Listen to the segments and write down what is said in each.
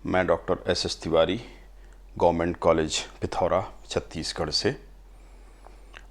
मैं doctor S Tiwari, government college Pithora, Chhattisgarh से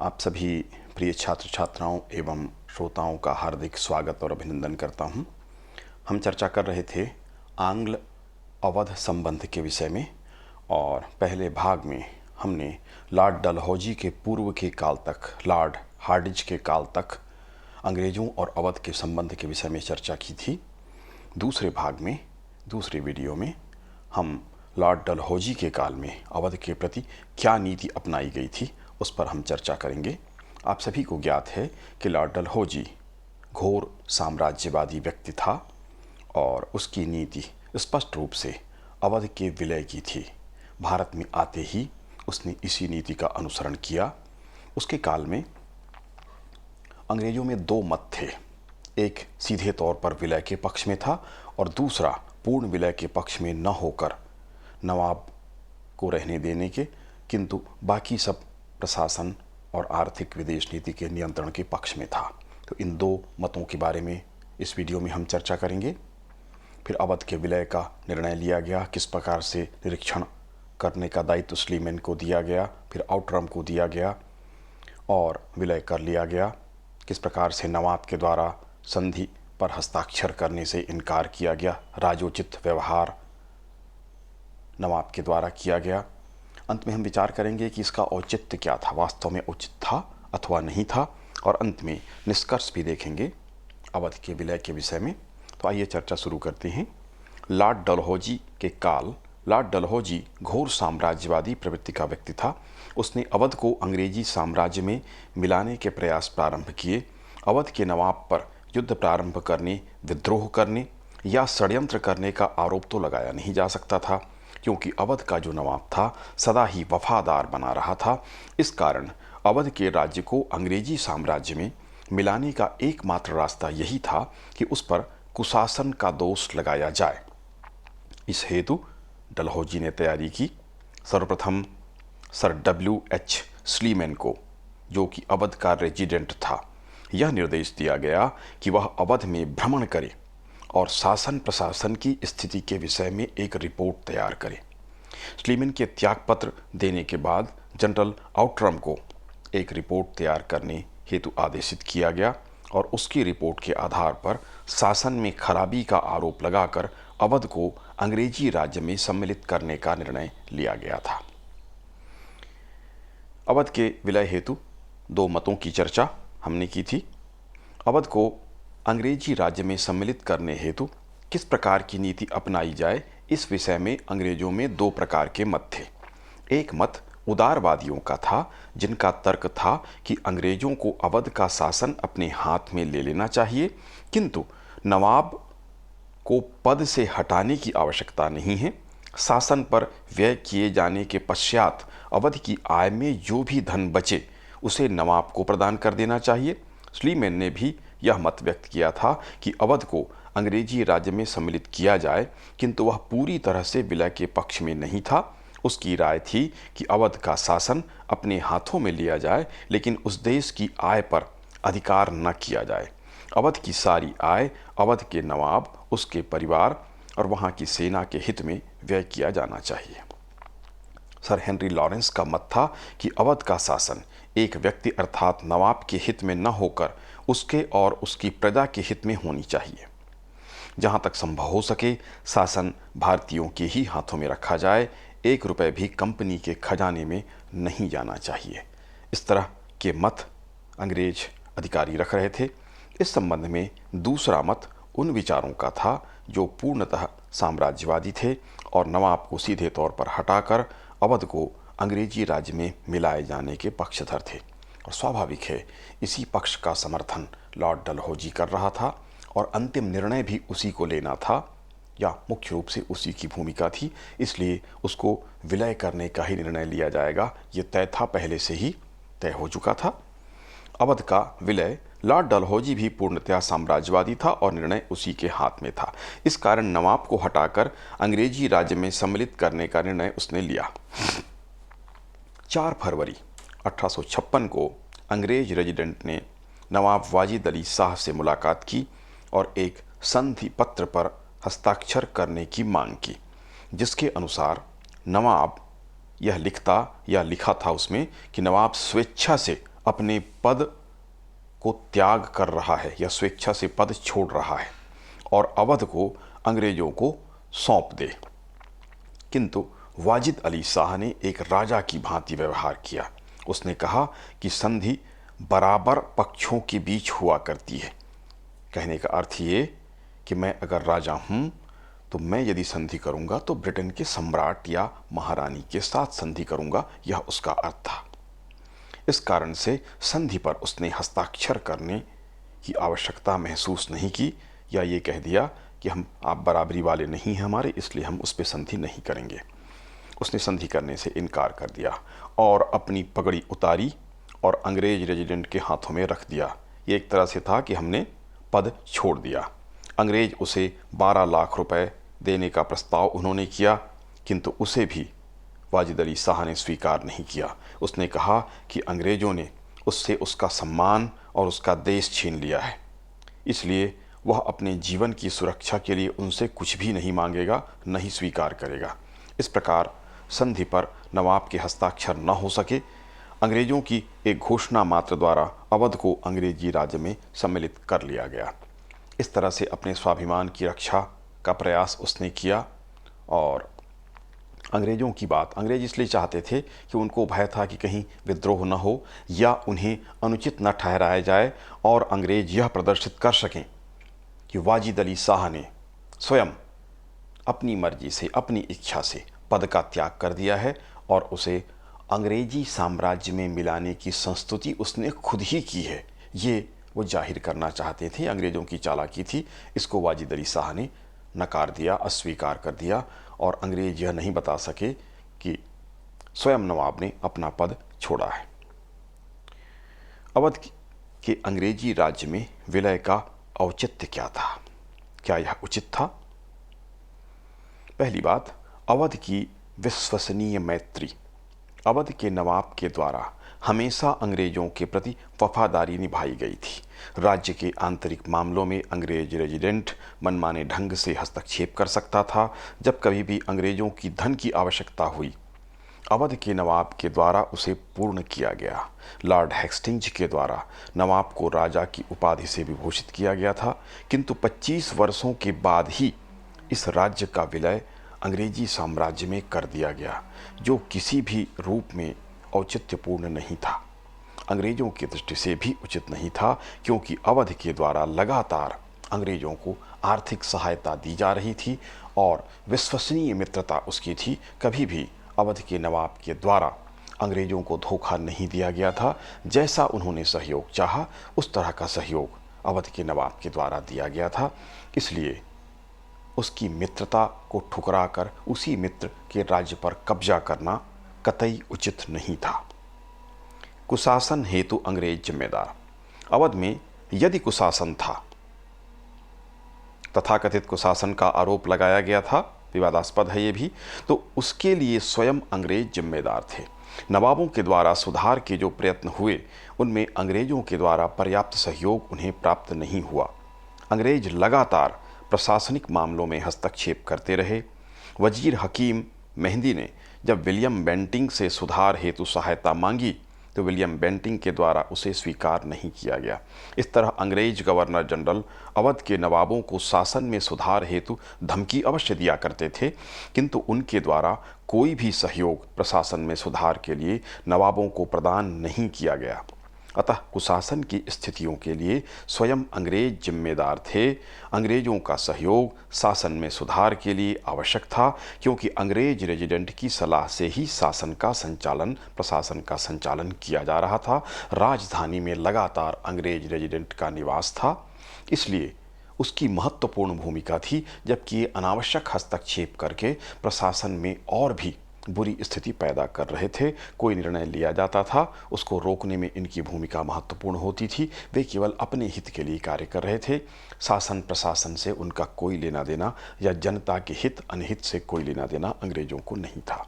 आप सभी प्रिय छात्र छात्राओं एवं श्रोताओं का हार्दिक स्वागत और अभिनंदन करता हूं। हम चर्चा कर रहे थे आंग्ल अवध संबंध के विषय में और पहले भाग में हमने लॉर्ड डलहौजी के पूर्व के काल तक, लॉर्ड हार्डिंज के काल तक अंग्रेज़ों और अवध के संबंध के विषय में चर्चा की थी। दूसरे भाग में, दूसरे वीडियो में हम लॉर्ड डलहौजी के काल में अवध के प्रति क्या नीति अपनाई गई थी उस पर हम चर्चा करेंगे। आप सभी को ज्ञात है कि लॉर्ड डलहौजी घोर साम्राज्यवादी व्यक्ति था और उसकी नीति स्पष्ट रूप से अवध के विलय की थी। भारत में आते ही उसने इसी नीति का अनुसरण किया। उसके काल में अंग्रेज़ों में दो मत थे, एक सीधे तौर पर विलय के पक्ष में था और दूसरा पूर्ण विलय के पक्ष में न होकर नवाब को रहने देने के, किंतु बाकी सब प्रशासन और आर्थिक विदेश नीति के नियंत्रण के पक्ष में था। तो इन दो मतों के बारे में इस वीडियो में हम चर्चा करेंगे। फिर अवध के विलय का निर्णय लिया गया, किस प्रकार से निरीक्षण करने का दायित्व स्लीमेन को दिया गया, फिर आउटरम को दिया गया और विलय कर लिया गया। किस प्रकार से नवाब के द्वारा संधि पर हस्ताक्षर करने से इनकार किया गया, राजोचित व्यवहार नवाब के द्वारा किया गया। अंत में हम विचार करेंगे कि इसका औचित्य क्या था, वास्तव में उचित था अथवा नहीं था, और अंत में निष्कर्ष भी देखेंगे अवध के विलय के विषय में। तो आइए चर्चा शुरू करते हैं। लॉर्ड डलहौजी के काल। लॉर्ड डलहौजी घोर साम्राज्यवादी प्रवृत्ति का व्यक्ति था। उसने अवध को अंग्रेजी साम्राज्य में मिलाने के प्रयास प्रारंभ किए। अवध के नवाब पर युद्ध प्रारंभ करने, विद्रोह करने या षड्यंत्र करने का आरोप तो लगाया नहीं जा सकता था, क्योंकि अवध का जो नवाब था सदा ही वफादार बना रहा था। इस कारण अवध के राज्य को अंग्रेजी साम्राज्य में मिलाने का एकमात्र रास्ता यही था कि उस पर कुशासन का दोष लगाया जाए। इस हेतु डलहौजी ने तैयारी की। सर्वप्रथम सर W.H. स्लीमेन को, जो कि अवध का रेजिडेंट था, यह निर्देश दिया गया कि वह अवध में भ्रमण करे और शासन प्रशासन की स्थिति के विषय में एक रिपोर्ट तैयार करे। स्लीमेन के त्यागपत्र देने के बाद जनरल आउटरम को एक रिपोर्ट तैयार करने हेतु आदेशित किया गया और उसकी रिपोर्ट के आधार पर शासन में खराबी का आरोप लगाकर अवध को अंग्रेजी राज्य में सम्मिलित करने का निर्णय लिया गया था। अवध के विलय हेतु दो मतों की चर्चा हमने की थी। अवध को अंग्रेजी राज्य में सम्मिलित करने हेतु किस प्रकार की नीति अपनाई जाए, इस विषय में अंग्रेजों में दो प्रकार के मत थे। एक मत उदारवादियों का था, जिनका तर्क था कि अंग्रेजों को अवध का शासन अपने हाथ में ले लेना चाहिए, किंतु नवाब को पद से हटाने की आवश्यकता नहीं है। शासन पर व्यय किए जाने के पश्चात अवध की आय में जो भी धन बचे उसे नवाब को प्रदान कर देना चाहिए। स्लीमेन ने भी यह मत व्यक्त किया था कि अवध को अंग्रेजी राज्य में सम्मिलित किया जाए, किंतु वह पूरी तरह से विलय के पक्ष में नहीं था। उसकी राय थी कि अवध का शासन अपने हाथों में लिया जाए, लेकिन उस देश की आय पर अधिकार न किया जाए। अवध की सारी आय अवध के नवाब, उसके परिवार और वहाँ की सेना के हित में व्यय किया जाना चाहिए। सर हेनरी लॉरेंस का मत था कि अवध का शासन एक व्यक्ति अर्थात नवाब के हित में न होकर उसके और उसकी प्रजा के हित में होनी चाहिए। जहाँ तक संभव हो सके शासन भारतीयों के ही हाथों में रखा जाए, 1 रुपये भी कंपनी के खजाने में नहीं जाना चाहिए। इस तरह के मत अंग्रेज अधिकारी रख रहे थे। इस संबंध में दूसरा मत उन विचारों का था जो पूर्णतः साम्राज्यवादी थे और नवाब को सीधे तौर पर हटाकर अवध को अंग्रेजी राज्य में मिलाए जाने के पक्षधर थे। और स्वाभाविक है इसी पक्ष का समर्थन लॉर्ड डलहौजी कर रहा था और अंतिम निर्णय भी उसी को लेना था, या मुख्य रूप से उसी की भूमिका थी, इसलिए उसको विलय करने का ही निर्णय लिया जाएगा, ये तय था, पहले से ही तय हो चुका था। अवध का विलय, लॉर्ड डलहौजी भी पूर्णतया साम्राज्यवादी था और निर्णय उसी के हाथ में था। इस कारण नवाब को हटाकर अंग्रेजी राज्य में सम्मिलित करने का निर्णय उसने लिया। 4 फरवरी 1856 को अंग्रेज रेजिडेंट ने नवाब वाजिद अली शाह से मुलाकात की और एक संधि पत्र पर हस्ताक्षर करने की मांग की। जिसके अनुसार नवाब यह लिखता या लिखा था उसमें कि नवाब स्वेच्छा से अपने पद को त्याग कर रहा है या स्वेच्छा से पद छोड़ रहा है और अवध को अंग्रेजों को सौंप दे। किंतु वाजिद अली शाह ने एक राजा की भांति व्यवहार किया। उसने कहा कि संधि बराबर पक्षों के बीच हुआ करती है। कहने का अर्थ ये कि मैं अगर राजा हूं तो मैं यदि संधि करूंगा तो ब्रिटेन के सम्राट या महारानी के साथ संधि करूंगा, यह उसका अर्थ था। इस कारण से संधि पर उसने हस्ताक्षर करने की आवश्यकता महसूस नहीं की या ये कह दिया कि आप बराबरी वाले नहीं हैं हमारे, इसलिए हम उस पर संधि नहीं करेंगे। उसने संधि करने से इनकार कर दिया और अपनी पगड़ी उतारी और अंग्रेज रेजिडेंट के हाथों में रख दिया। ये एक तरह से था कि हमने पद छोड़ दिया। अंग्रेज उसे 12 लाख रुपए देने का प्रस्ताव उन्होंने किया, किंतु उसे भी वाजिद अली शाह ने स्वीकार नहीं किया। उसने कहा कि अंग्रेजों ने उससे उसका सम्मान और उसका देश छीन लिया है, इसलिए वह अपने जीवन की सुरक्षा के लिए उनसे कुछ भी नहीं मांगेगा, नहीं स्वीकार करेगा। इस प्रकार संधि पर नवाब के हस्ताक्षर न हो सके। अंग्रेजों की एक घोषणा मात्र द्वारा अवध को अंग्रेजी राज्य में सम्मिलित कर लिया गया। इस तरह से अपने स्वाभिमान की रक्षा का प्रयास उसने किया। और अंग्रेजों की बात अंग्रेज इसलिए चाहते थे कि उनको भय था कि कहीं विद्रोह न हो या उन्हें अनुचित न ठहराया जाए और अंग्रेज यह प्रदर्शित कर सकें कि वाजिद अली शाह ने स्वयं अपनी मर्जी से, अपनी इच्छा से पद का त्याग कर दिया है और उसे अंग्रेजी साम्राज्य में मिलाने की संस्तुति उसने खुद ही की है। ये वो जाहिर करना चाहते थे। अंग्रेजों की चालाकी थी। इसको वाजिद अली शाह ने नकार दिया, अस्वीकार कर दिया और अंग्रेज यह नहीं बता सके कि स्वयं नवाब ने अपना पद छोड़ा है। अवध के अंग्रेजी राज्य में विलय का औचित्य क्या था? क्या यह उचित था? पहली बात, अवध की विश्वसनीय मैत्री। अवध के नवाब के द्वारा हमेशा अंग्रेजों के प्रति वफादारी निभाई गई थी। राज्य के आंतरिक मामलों में अंग्रेज रेजिडेंट मनमाने ढंग से हस्तक्षेप कर सकता था। जब कभी भी अंग्रेजों की धन की आवश्यकता हुई, अवध के नवाब के द्वारा उसे पूर्ण किया गया। लॉर्ड हेस्टिंग्स के द्वारा नवाब को राजा की उपाधि से विभूषित किया गया था, किंतु 25 वर्षों के बाद ही इस राज्य का विलय अंग्रेजी साम्राज्य में कर दिया गया, जो किसी भी रूप में औचित्यपूर्ण नहीं था। अंग्रेजों की दृष्टि से भी उचित नहीं था, क्योंकि अवध के द्वारा लगातार अंग्रेजों को आर्थिक सहायता दी जा रही थी और विश्वसनीय मित्रता उसकी थी। कभी भी अवध के नवाब के द्वारा अंग्रेजों को धोखा नहीं दिया गया था। जैसा उन्होंने सहयोग चाहा उस तरह का सहयोग अवध के नवाब के द्वारा दिया गया था। इसलिए उसकी मित्रता को ठुकराकर उसी मित्र के राज्य पर कब्जा करना कतई उचित नहीं था। कुशासन हेतु अंग्रेज जिम्मेदार। अवध में यदि कुशासन था, तथाकथित कुशासन का आरोप लगाया गया था, विवादास्पद है ये भी, तो उसके लिए स्वयं अंग्रेज जिम्मेदार थे। नवाबों के द्वारा सुधार के जो प्रयत्न हुए उनमें अंग्रेजों के द्वारा पर्याप्त सहयोग उन्हें प्राप्त नहीं हुआ। अंग्रेज लगातार प्रशासनिक मामलों में हस्तक्षेप करते रहे। वजीर हकीम मेहंदी ने जब विलियम बेंटिंग से सुधार हेतु सहायता मांगी तो विलियम बेंटिंग के द्वारा उसे स्वीकार नहीं किया गया। इस तरह अंग्रेज गवर्नर जनरल अवध के नवाबों को शासन में सुधार हेतु धमकी अवश्य दिया करते थे, किंतु उनके द्वारा कोई भी सहयोग प्रशासन में सुधार के लिए नवाबों को प्रदान नहीं किया गया। अतः कुशासन की स्थितियों के लिए स्वयं अंग्रेज जिम्मेदार थे। अंग्रेजों का सहयोग शासन में सुधार के लिए आवश्यक था, क्योंकि अंग्रेज रेजिडेंट की सलाह से ही शासन का संचालन, प्रशासन का संचालन किया जा रहा था। राजधानी में लगातार अंग्रेज रेजिडेंट का निवास था, इसलिए उसकी महत्वपूर्ण भूमिका थी, जबकि ये अनावश्यक हस्तक्षेप करके प्रशासन में और भी बुरी स्थिति पैदा कर रहे थे। कोई निर्णय लिया जाता था, उसको रोकने में इनकी भूमिका महत्वपूर्ण होती थी। वे केवल अपने हित के लिए कार्य कर रहे थे। शासन प्रशासन से उनका कोई लेना देना या जनता के हित अनहित से कोई लेना देना अंग्रेजों को नहीं था।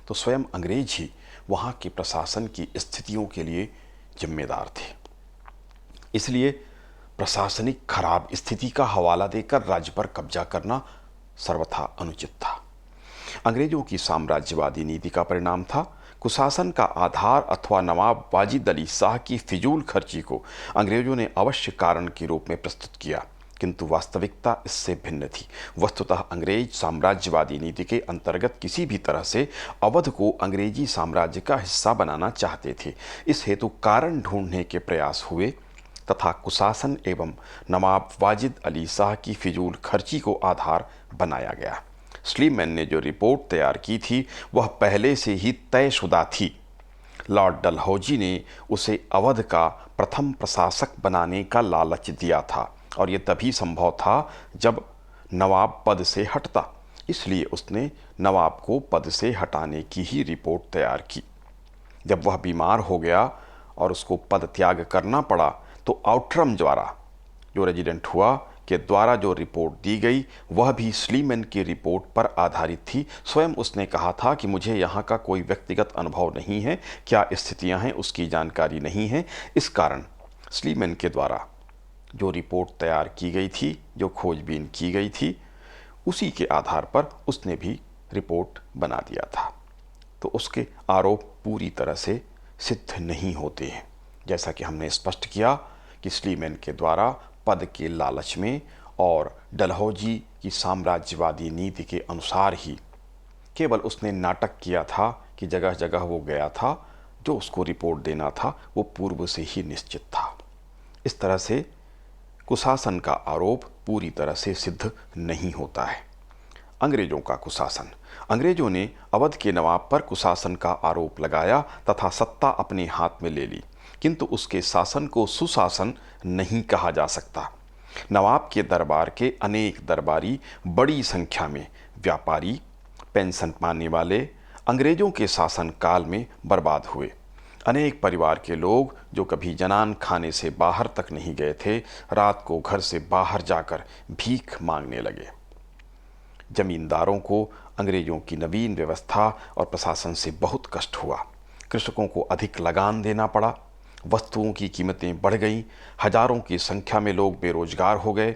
तो स्वयं अंग्रेज ही वहाँ के प्रशासन की स्थितियों के लिए जिम्मेदार थे। इसलिए प्रशासनिक खराब स्थिति का हवाला देकर राज्य पर कब्जा करना सर्वथा अनुचित था। अंग्रेजों की साम्राज्यवादी नीति का परिणाम था। कुशासन का आधार अथवा नवाब वाजिद अली शाह की फिजूल खर्ची को अंग्रेजों ने अवश्य कारण के रूप में प्रस्तुत किया, किंतु वास्तविकता इससे भिन्न थी। वस्तुतः अंग्रेज साम्राज्यवादी नीति के अंतर्गत किसी भी तरह से अवध को अंग्रेजी साम्राज्य का हिस्सा बनाना चाहते थे। इस हेतु कारण ढूंढने के प्रयास हुए तथा कुशासन एवं नवाब वाजिद अली शाह की फिजूल खर्ची को आधार बनाया गया। स्लीमैन ने जो रिपोर्ट तैयार की थी वह पहले से ही तयशुदा थी। लॉर्ड डलहौजी ने उसे अवध का प्रथम प्रशासक बनाने का लालच दिया था और यह तभी संभव था जब नवाब पद से हटता। इसलिए उसने नवाब को पद से हटाने की ही रिपोर्ट तैयार की। जब वह बीमार हो गया और उसको पद त्याग करना पड़ा तो आउटरम द्वारा जो रेजिडेंट हुआ के द्वारा जो रिपोर्ट दी गई वह भी स्लीमैन की रिपोर्ट पर आधारित थी। स्वयं उसने कहा था कि मुझे यहाँ का कोई व्यक्तिगत अनुभव नहीं है, क्या स्थितियाँ हैं उसकी जानकारी नहीं है। इस कारण स्लीमैन के द्वारा जो रिपोर्ट तैयार की गई थी, जो खोजबीन की गई थी, उसी के आधार पर उसने भी रिपोर्ट बना दिया था। तो उसके आरोप पूरी तरह से सिद्ध नहीं होते हैं। जैसा कि हमने स्पष्ट किया कि स्लीमैन के द्वारा पद के लालच में और डलहौजी की साम्राज्यवादी नीति के अनुसार ही केवल उसने नाटक किया था कि जगह जगह वो गया था, जो उसको रिपोर्ट देना था वो पूर्व से ही निश्चित था। इस तरह से कुशासन का आरोप पूरी तरह से सिद्ध नहीं होता है। अंग्रेजों का कुशासन। अंग्रेजों ने अवध के नवाब पर कुशासन का आरोप लगाया तथा सत्ता अपने हाथ में ले ली, किंतु उसके शासन को सुशासन नहीं कहा जा सकता। नवाब के दरबार के अनेक दरबारी बड़ी संख्या में व्यापारी, पेंशन पाने वाले अंग्रेजों के शासन काल में बर्बाद हुए। अनेक परिवार के लोग जो कभी जनान खाने से बाहर तक नहीं गए थे, रात को घर से बाहर जाकर भीख मांगने लगे। जमींदारों को अंग्रेजों की नवीन व्यवस्था और प्रशासन से बहुत कष्ट हुआ। कृषकों को अधिक लगान देना पड़ा, वस्तुओं की कीमतें बढ़ गईं, हजारों की संख्या में लोग बेरोजगार हो गए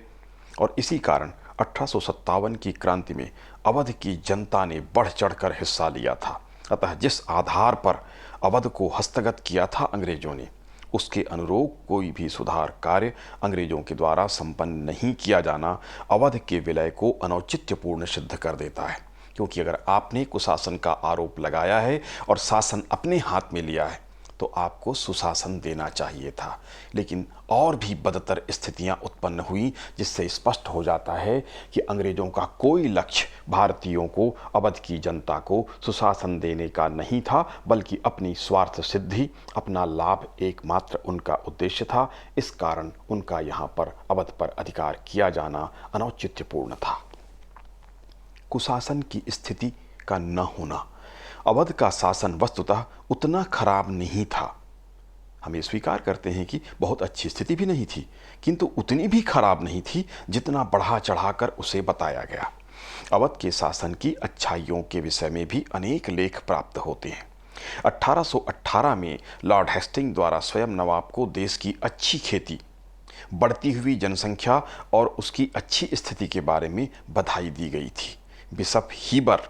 और इसी कारण 1857 की क्रांति में अवध की जनता ने बढ़ चढ़कर हिस्सा लिया था। अतः जिस आधार पर अवध को हस्तगत किया था अंग्रेजों ने, उसके अनुरूप कोई भी सुधार कार्य अंग्रेजों के द्वारा संपन्न नहीं किया जाना अवध के विलय को अनौचित्यपूर्ण सिद्ध कर देता है। क्योंकि अगर आपने कुशासन का आरोप लगाया है और शासन अपने हाथ में लिया है तो आपको सुशासन देना चाहिए था। लेकिन और भी बदतर स्थितियां उत्पन्न हुई, जिससे स्पष्ट हो जाता है कि अंग्रेजों का कोई लक्ष्य भारतीयों को, अवध की जनता को सुशासन देने का नहीं था, बल्कि अपनी स्वार्थ सिद्धि, अपना लाभ एकमात्र उनका उद्देश्य था। इस कारण उनका यहाँ पर अवध पर अधिकार किया जाना अनौचित्यपूर्ण था। कुशासन की स्थिति का न होना। अवध का शासन वस्तुतः उतना खराब नहीं था। हम ये स्वीकार करते हैं कि बहुत अच्छी स्थिति भी नहीं थी, किंतु उतनी भी खराब नहीं थी जितना बढ़ा चढ़ाकर उसे बताया गया। अवध के शासन की अच्छाइयों के विषय में भी अनेक लेख प्राप्त होते हैं। 1818 में लॉर्ड हेस्टिंग द्वारा स्वयं नवाब को देश की अच्छी खेती, बढ़ती हुई जनसंख्या और उसकी अच्छी स्थिति के बारे में बधाई दी गई थी। बिशप हीबर,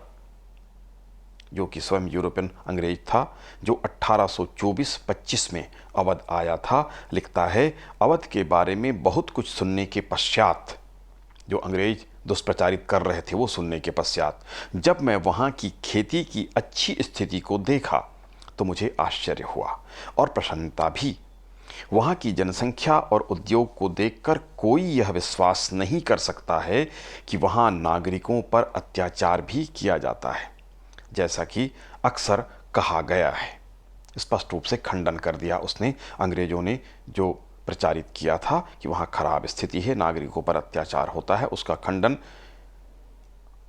जो कि स्वयं यूरोपियन अंग्रेज था, जो 1824-25 में अवध आया था, लिखता है, अवध के बारे में बहुत कुछ सुनने के पश्चात, जो अंग्रेज दुष्प्रचारित कर रहे थे वो सुनने के पश्चात, जब मैं वहाँ की खेती की अच्छी स्थिति को देखा तो मुझे आश्चर्य हुआ और प्रसन्नता भी। वहाँ की जनसंख्या और उद्योग को देखकर कोई यह विश्वास नहीं कर सकता है कि वहाँ नागरिकों पर अत्याचार भी किया जाता है, जैसा कि अक्सर कहा गया है। स्पष्ट रूप से खंडन कर दिया उसने, अंग्रेजों ने जो प्रचारित किया था कि वहाँ खराब स्थिति है, नागरिकों पर अत्याचार होता है, उसका खंडन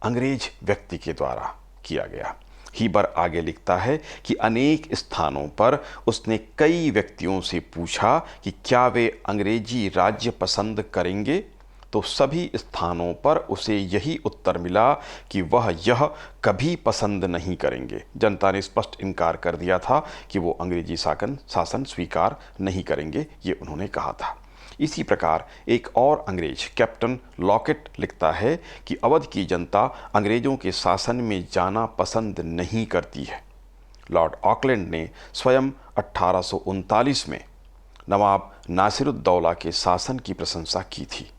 अंग्रेज व्यक्ति के द्वारा किया गया। हीबर आगे लिखता है कि अनेक स्थानों पर उसने कई व्यक्तियों से पूछा कि क्या वे अंग्रेजी राज्य पसंद करेंगे, तो सभी स्थानों पर उसे यही उत्तर मिला कि वह यह कभी पसंद नहीं करेंगे। जनता ने स्पष्ट इनकार कर दिया था कि वो अंग्रेजी शासन स्वीकार नहीं करेंगे, ये उन्होंने कहा था। इसी प्रकार एक और अंग्रेज कैप्टन लॉकेट लिखता है कि अवध की जनता अंग्रेजों के शासन में जाना पसंद नहीं करती है। लॉर्ड ऑकलैंड ने स्वयं 1839 में नवाब नासिरुद्दौला के शासन की प्रशंसा की थी।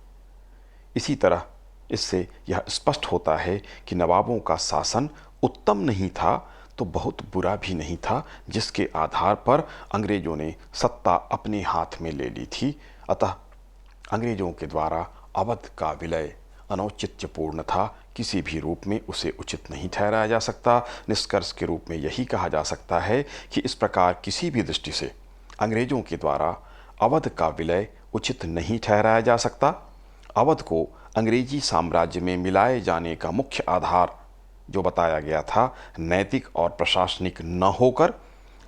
इसी तरह इससे यह स्पष्ट होता है कि नवाबों का शासन उत्तम नहीं था तो बहुत बुरा भी नहीं था, जिसके आधार पर अंग्रेजों ने सत्ता अपने हाथ में ले ली थी। अतः अंग्रेजों के द्वारा अवध का विलय अनौचित्यपूर्ण था, किसी भी रूप में उसे उचित नहीं ठहराया जा सकता। निष्कर्ष के रूप में यही कहा जा सकता है कि इस प्रकार किसी भी दृष्टि से अंग्रेजों के द्वारा अवध का विलय उचित नहीं ठहराया जा सकता। अवध को अंग्रेजी साम्राज्य में मिलाए जाने का मुख्य आधार जो बताया गया था, नैतिक और प्रशासनिक न होकर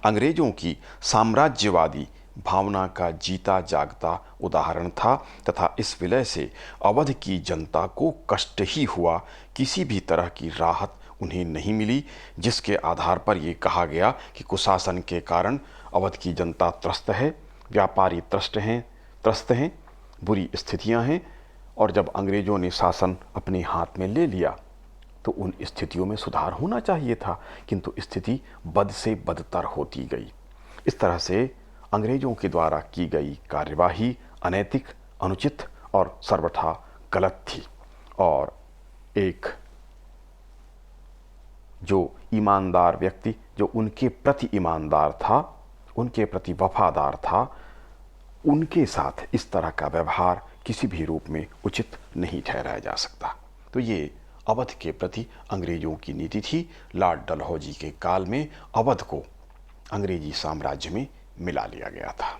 अंग्रेजों की साम्राज्यवादी भावना का जीता जागता उदाहरण था तथा इस विलय से अवध की जनता को कष्ट ही हुआ, किसी भी तरह की राहत उन्हें नहीं मिली, जिसके आधार पर ये कहा गया कि कुशासन के कारण अवध की जनता त्रस्त है, व्यापारी त्रस्त हैं, बुरी स्थितियां हैं। और जब अंग्रेजों ने शासन अपने हाथ में ले लिया तो उन स्थितियों में सुधार होना चाहिए था, किंतु स्थिति बद से बदतर होती गई। इस तरह से अंग्रेजों के द्वारा की गई कार्यवाही अनैतिक, अनुचित और सर्वथा गलत थी। और एक जो ईमानदार व्यक्ति, जो उनके प्रति ईमानदार था, उनके प्रति वफादार था, उनके साथ इस तरह का व्यवहार किसी भी रूप में उचित नहीं ठहराया जा सकता। तो ये अवध के प्रति अंग्रेजों की नीति थी। लॉर्ड डलहौजी के काल में अवध को अंग्रेजी साम्राज्य में मिला लिया गया था।